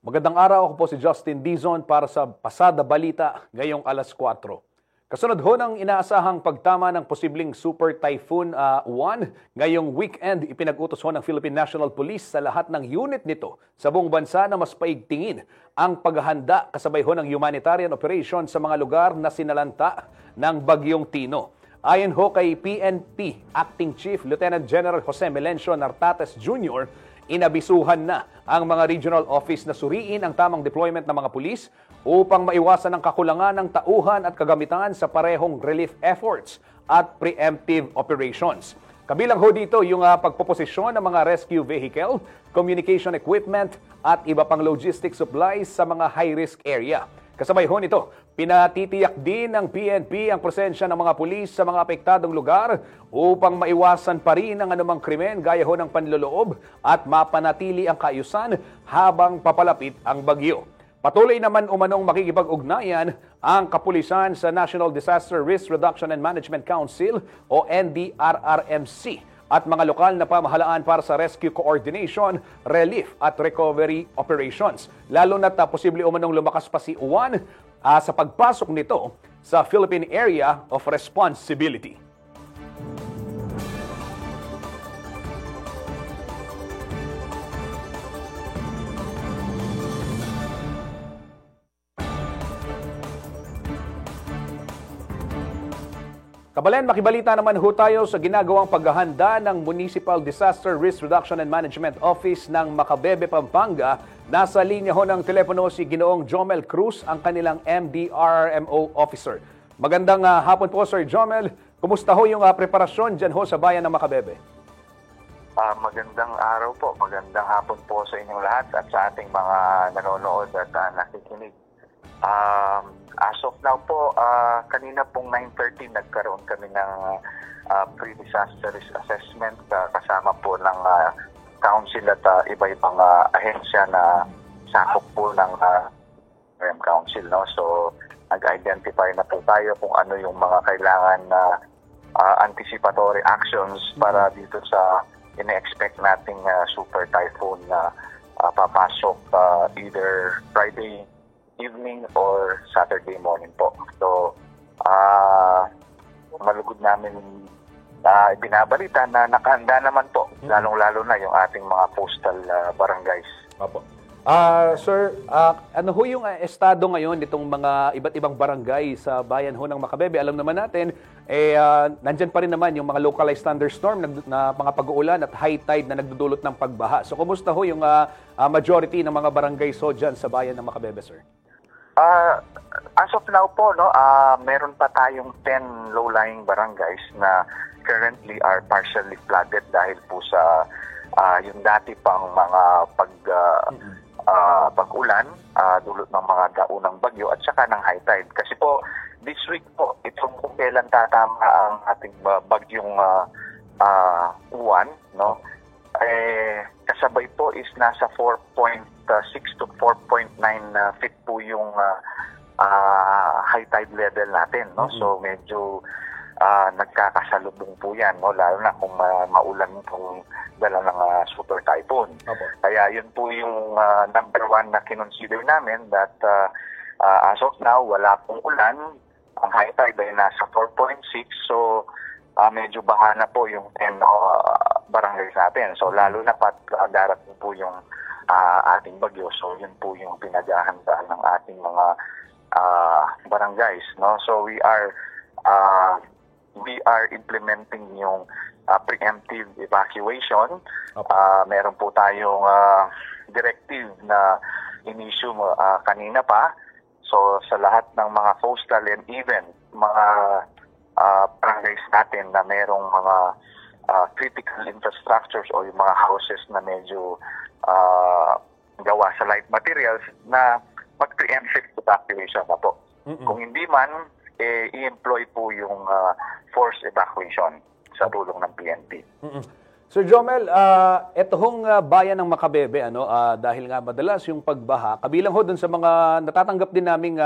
Magandang araw, ako po si Justin Dizon para sa Pasada Balita ngayong alas 4. Kasunod ho ng inaasahang pagtama ng posibleng Super Typhoon Juan, ngayong weekend ipinag-utos ho ng Philippine National Police sa lahat ng unit nito sa buong bansa na mas paigtingin ang paghahanda kasabay ho ng humanitarian operation sa mga lugar na sinalanta ng Bagyong Tino. Ayon ho kay PNP Acting Chief Lieutenant General Jose Melencio Nartates Jr., inabisuhan na ang mga regional office na suriin ang tamang deployment ng mga pulis upang maiwasan ang kakulangan ng tauhan at kagamitan sa parehong relief efforts at preemptive operations. Kabilang ho dito yung pagpoposisyon ng mga rescue vehicle, communication equipment at iba pang logistic supplies sa mga high-risk area. Kasabay ho nito, pinatitiyak din ng PNP ang presensya ng mga pulis sa mga apektadong lugar upang maiwasan pa rin ang anumang krimen gaya ho ng panloloob at mapanatili ang kaayusan habang papalapit ang bagyo. Patuloy naman umanong makikipag-ugnayan ang kapulisan sa National Disaster Risk Reduction and Management Council o NDRRMC at mga lokal na pamahalaan para sa rescue coordination, relief at recovery operations. Lalo na't posible umanong lumakas pa si Juan sa pagpasok nito sa Philippine Area of Responsibility. Kabalen, makibalita naman ho tayo sa ginagawang paghahanda ng Municipal Disaster Risk Reduction and Management Office ng Macabebe, Pampanga. Nasa linya ho ng telepono si Ginoong Jomel Cruz, ang kanilang MDRRMO officer. Magandang hapon po, Sir Jomel. Kumusta ho yung preparasyon dyan ho sa bayan ng Macabebe? Magandang araw po, magandang hapon po sa inyong lahat at sa ating mga nanonood at nakikinig. As of now po, kanina pong 9:30 nagkaroon kami ng pre-disaster risk assessment kasama po ng council at iba-ibang ahensya na sakop po ng council. No? So, nag-identify na po tayo kung ano yung mga kailangan na anticipatory actions para dito sa ina-expect nating super typhoon na papasok either Friday evening or Saturday morning po. So, malugod namin binabalita na nakahanda naman po, lalong-lalo na yung ating mga postal barangays. Opo. Sir, ano ho yung estado ngayon nitong mga iba't ibang barangay sa bayan ho ng Macabebe? Alam naman natin, nandyan pa rin naman yung mga localized thunderstorm na mga pag-uulan at high tide na nagdudulot ng pagbaha. So, kumusta ho yung majority ng mga barangays ho dyan sa bayan ng Macabebe, sir? As of now po, no, meron pa tayong 10 low-lying barangays na currently are partially flooded dahil po sa yung dati pang mga pag-ulan, dulot ng mga daunang bagyo at saka ng high tide. Kasi po, this week po, itong kung kailan tatama ang ating bagyong Juan, no? Kasabay po is nasa 4.6 to 4.9 feet po yung high tide level natin, no? So medyo nagkakasalubong po yan, no? Lalo na kung maulan itong dala ng super typhoon. Kaya yun po yung number one na kinonsider namin that as of now, wala pong ulan. Ang high tide ay nasa 4.6, so medyo baha na po yung 10 barangays natin. So lalo na darating po yung ating bagyo. So yun po yung pinaghahandaan ng ating mga barangays, no? So we are implementing yung preemptive evacuation. Meron po tayong directive na in-issue kanina pa. So sa lahat ng mga coastal and even mga barangays natin na merong mga critical infrastructures o yung mga houses na medyo gawa sa light materials na mag-preemptive evacuation na po. Kung hindi man, i-employ po yung forced evacuation sa tulong ng PNP. Sir Jomel, eto hong bayan ng Macabebe, dahil nga madalas yung pagbaha, kabilang ho dun sa mga natatanggap din naming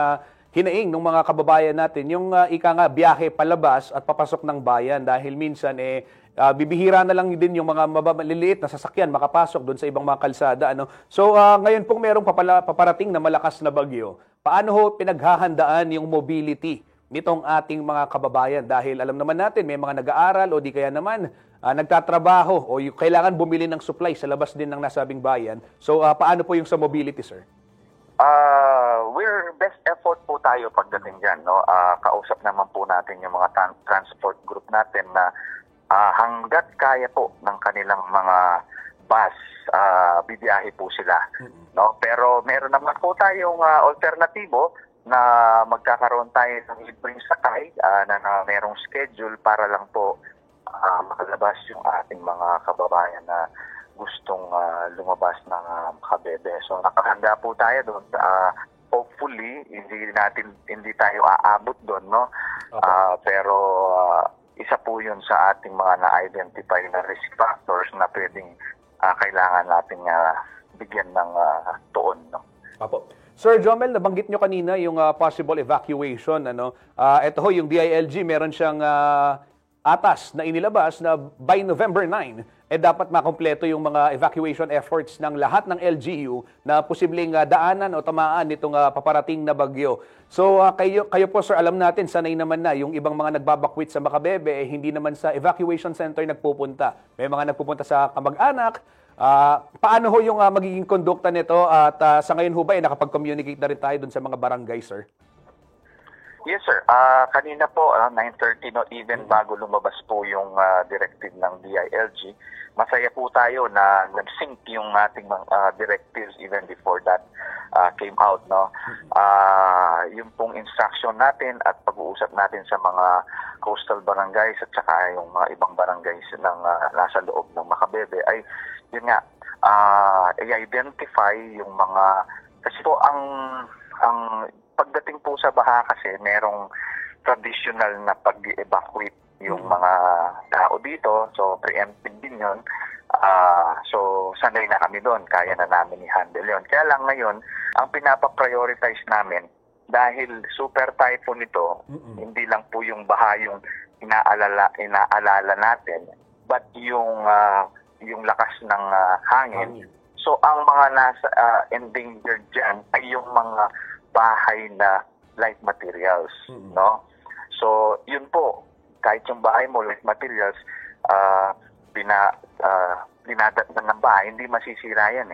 hinaing ng mga kababayan natin yung ika nga biyahe palabas at papasok ng bayan dahil minsan bibihira na lang din yung mga maliliit na sasakyan makapasok doon sa ibang mga kalsada. Ano? So ngayon pong merong paparating na malakas na bagyo, paano ho pinaghahandaan yung mobility nitong ating mga kababayan? Dahil alam naman natin may mga nag-aaral o di kaya naman nagtatrabaho o kailangan bumili ng supply sa labas din ng nasabing bayan. So paano po yung sa mobility, sir? We're best effort po tayo pagdating dyan. No? Kausap naman po natin yung mga transport group natin na hanggat kaya po ng kanilang mga bus, bibiyahe po sila. No? Pero meron naman po tayong alternatibo na magkakaroon tayo ng libreng sakay na merong schedule para lang po makalabas yung ating mga kababayan na gustong lumabas ng Makabebe. So nakahanda po tayo doon. Hopefully hindi tayo aabot doon, no? Pero isa po 'yun sa ating mga na-identify na risk factors na pwedeng kailangan nating bigyan ng tuon, no? Apo. Sir Jomel, nabanggit nyo kanina yung possible evacuation. Ano? Ito ho, yung DILG, meron siyang atas na inilabas na by November 9, dapat makompleto yung mga evacuation efforts ng lahat ng LGU na posibleng daanan o tamaan nitong paparating na bagyo. So kayo po, sir, alam natin, sanay naman na yung ibang mga nagbabakwit sa Makabebe, hindi naman sa evacuation center nagpupunta. May mga nagpupunta sa kamag-anak. Paano ho yung magiging kondukta nito at sa ngayon ho ba nakapag-communicate na rin tayo dun sa mga barangay, sir? Yes, sir. Kanina po, 9:30, no, even bago lumabas po yung directive ng DILG, masaya po tayo na nag-sync yung ating directives even before that came out. No? Yung pong instruction natin at pag-uusap natin sa mga coastal barangays at saka yung mga ibang barangays ng nasa loob ng Makabebe ay yun nga, i-identify yung mga, kasi po ang pagdating po sa baha kasi merong traditional na pag-evacuate yung mga tao dito, so preemptive din yun. So sanay na kami doon, kaya na namin i-handle yun. Kaya lang ngayon, ang pinapa-prioritize namin, dahil super typhoon ito, hindi lang po yung baha yung inaalala natin, but yung lakas ng hangin. So ang mga nasa endangered dyan ay yung mga bahay na light materials, no? So yun po, kahit yung bahay mo light materials, dinadatnan ng bahay, hindi masisira yan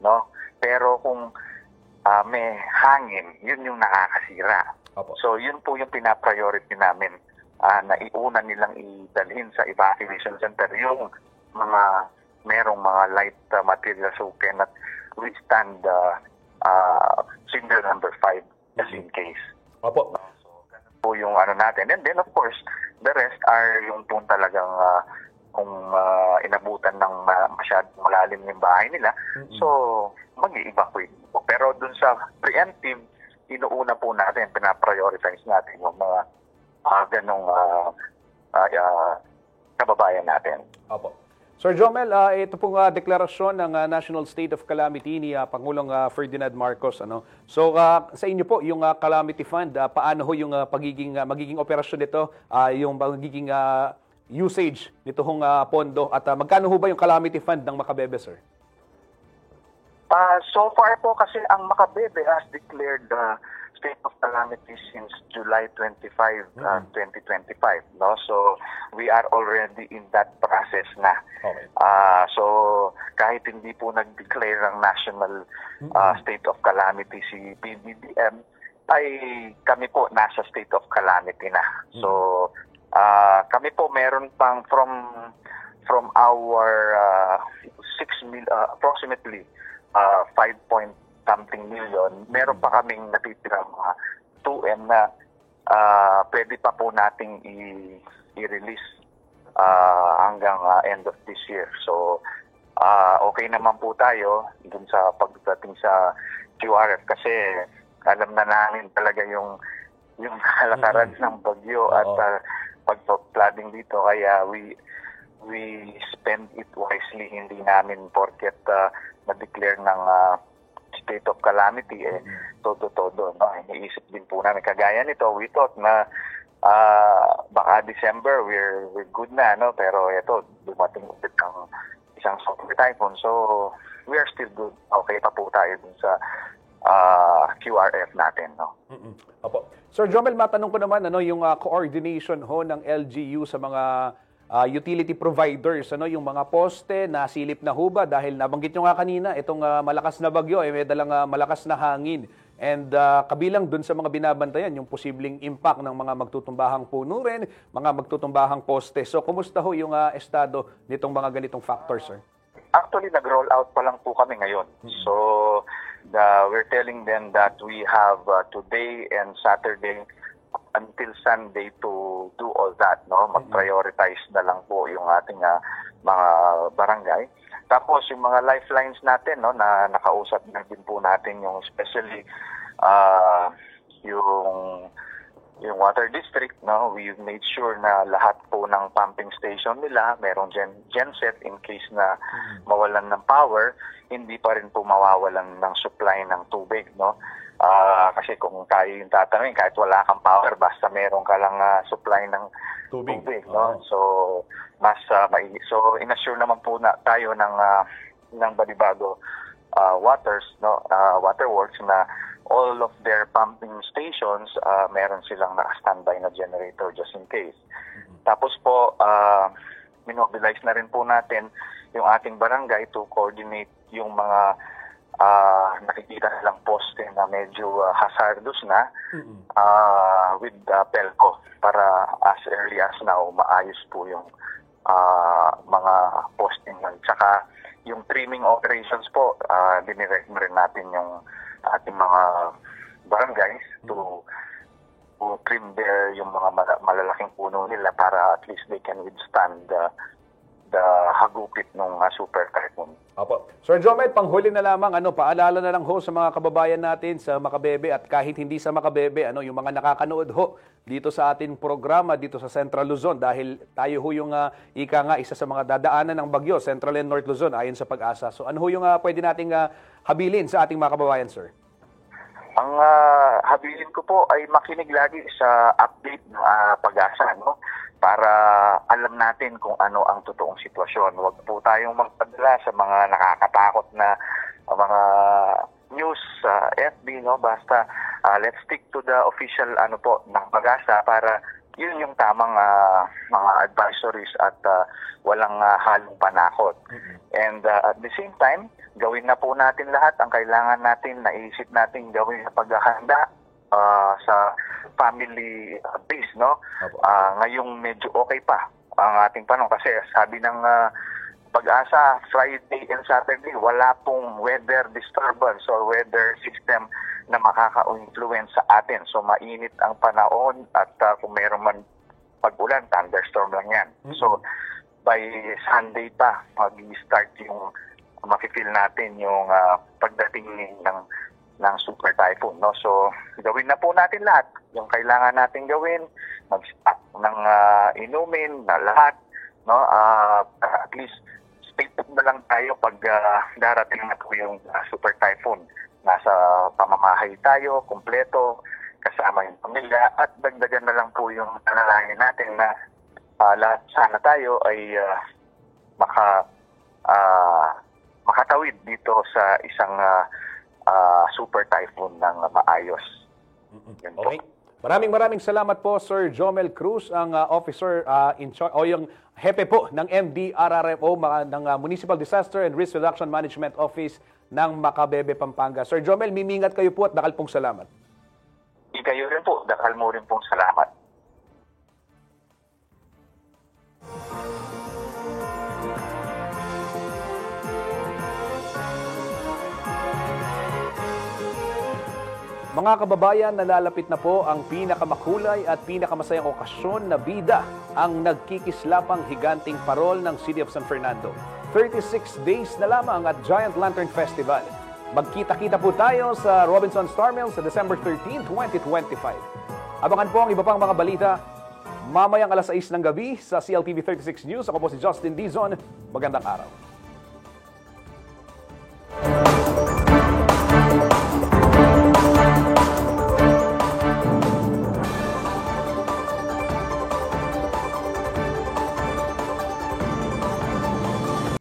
no? Pero kung may hangin, yun yung nakakasira. So yun po yung pina-priority namin, na iuna nilang idalhin sa evacuation center yung mga merong mga light materials who cannot withstand signal number 5 just in case. Opo. So ganun po yung natin. And then of course, the rest are yung po talagang kung inabutan ng masyadong malalim yung bahay nila, so mag-i-evacuate po. Pero dun sa preemptive, inuuna po natin, pina-prioritize natin yung mga ganong kababayan natin. Opo. Sir Jomel, ito pong deklarasyon ng National State of Calamity ni Pangulong Ferdinand Marcos. Ano? So sa inyo po, yung Calamity Fund, paano ho yung magiging operasyon nito, yung magiging usage nito hong pondo, at magkano ho ba yung Calamity Fund ng Makabebe, sir? So far po kasi ang Makabebe has declared state of calamity since July 25, 2025. No? So we are already in that process na. Okay. So kahit hindi po nag-declare ang national state of calamity si PBBM, ay kami po nasa state of calamity na. So kami po meron pang from our approximately 5-point-something million, meron pa kaming natitira mga 2M na pwede pa po nating i-release hanggang end of this year. So, okay naman po tayo dun sa pagdating sa QRF kasi alam na namin talaga yung halakaran ng bagyo at pag-flooding dito. Kaya we spend it wisely. Hindi namin porket na-declare ng state of calamity, todo-todo. No? Iniisip din po namin. Kagaya nito, we thought na baka December, we're good na, no? Pero ito, dumating ulit ang isang super typhoon. So, we are still good. Okay pa po tayo dun sa QRF natin, no? Opo. Sir Jomel, matanong ko naman, yung coordination ho ng LGU sa mga utility providers, yung mga poste, nasilip na ho ba? Dahil nabanggit nyo nga kanina, itong malakas na bagyo, may dalang malakas na hangin. And kabilang dun sa mga binabantayan, yung posibleng impact ng mga magtutumbahang puno rin, mga magtutumbahang poste. So, kumusta ho yung estado nitong mga ganitong factors, sir? Actually, nag-roll out pa lang po kami ngayon. So, we're telling them that we have today and Saturday until Sunday to do all that, no? Mag-prioritize na lang po yung ating mga barangay. Tapos yung mga lifelines natin, no, na nakausap na din po natin yung especially yung water district, no, we've made sure na lahat po ng pumping station nila merong genset in case na mawalan ng power, hindi pa rin po mawawalan ng supply ng tubig, no. Kasi kung tayo yung tatanungin, kahit wala kang power, basta meron ka lang supply ng tubig, no? So, so inassure naman po na tayo ng Balibago Waters, no, Waterworks, na all of their pumping stations, meron silang naka-standby na generator just in case. Tapos po, minobilize na rin po natin yung ating barangay to coordinate yung mga nakikita nilang poste na medyo hazardous na with Pelco para as early as now maayos po yung mga posting lang. Tsaka yung trimming operations po, dinirect rin natin yung ating mga barangays to trim there yung mga malalaking puno nila para at least they can withstand the hagupit ng super typhoon. Opo. Sir Jomel, panghuli na lamang, paalala na lang ho sa mga kababayan natin sa Makabebe at kahit hindi sa Makabebe, yung mga nakakanood ho dito sa ating programa dito sa Central Luzon dahil tayo ho yung isa sa mga dadaanan ng bagyo, Central and North Luzon ayon sa Pag-asa. So ano ho yung pwede nating habilin sa ating mga kababayan, sir? Ang habilin ko po ay makinig lagi sa update ng Pag-asa, no? Para alam natin kung ano ang totoong sitwasyon. Huwag po tayong magpadala sa mga nakakatakot na mga news sa FB, no? Basta let's stick to the official ng Pag-asa para yun yung tamang mga advisories at walang halong panakot. And at the same time, gawin na po natin lahat ang kailangan natin, naisip natin gawin sa paghahanda sa family base, no? Ngayong medyo okay pa ang ating panahon kasi sabi ng Pag-asa, Friday and Saturday wala pong weather disturbance or weather system na makaka-influence sa atin. So mainit ang panahon at kung meron man pag-ulan, thunderstorm lang yan. So by Sunday pa mag-start yung mafe-feel natin yung pagdating ng super typhoon, no? So gawin na po natin lahat yung kailangan natin gawin, mag-stop ng inumin na lahat, no? At least stay put na lang tayo pag darating na po yung super typhoon. Nasa pamamahay tayo, kumpleto, kasama yung pamilya, at dagdagan na lang po yung panalangin natin na lahat sana tayo ay makatawid dito sa isang super typhoon ng maayos. Okay. Maraming salamat po, Sir Jomel Cruz, ang officer in charge o yung hepe po ng MDRRMO ng Municipal Disaster and Risk Reduction Management Office ng Makabebe, Pampanga. Sir Jomel, mimingat kayo po at dakal pong salamat. Kayo rin po, dakal mo rin pong salamat. Mga kababayan, nalalapit na po ang pinakamakulay at pinakamasayang okasyon na bida, ang nagkikislapang higanting parol ng City of San Fernando. 36 days na lamang at Giant Lantern Festival. Magkita-kita po tayo sa Robinson Star Mill sa December 13, 2025. Abangan po ang iba pang mga balita mamayang alas 6 ng gabi sa CLTV 36 News. Ako po si Justin Dizon. Magandang araw.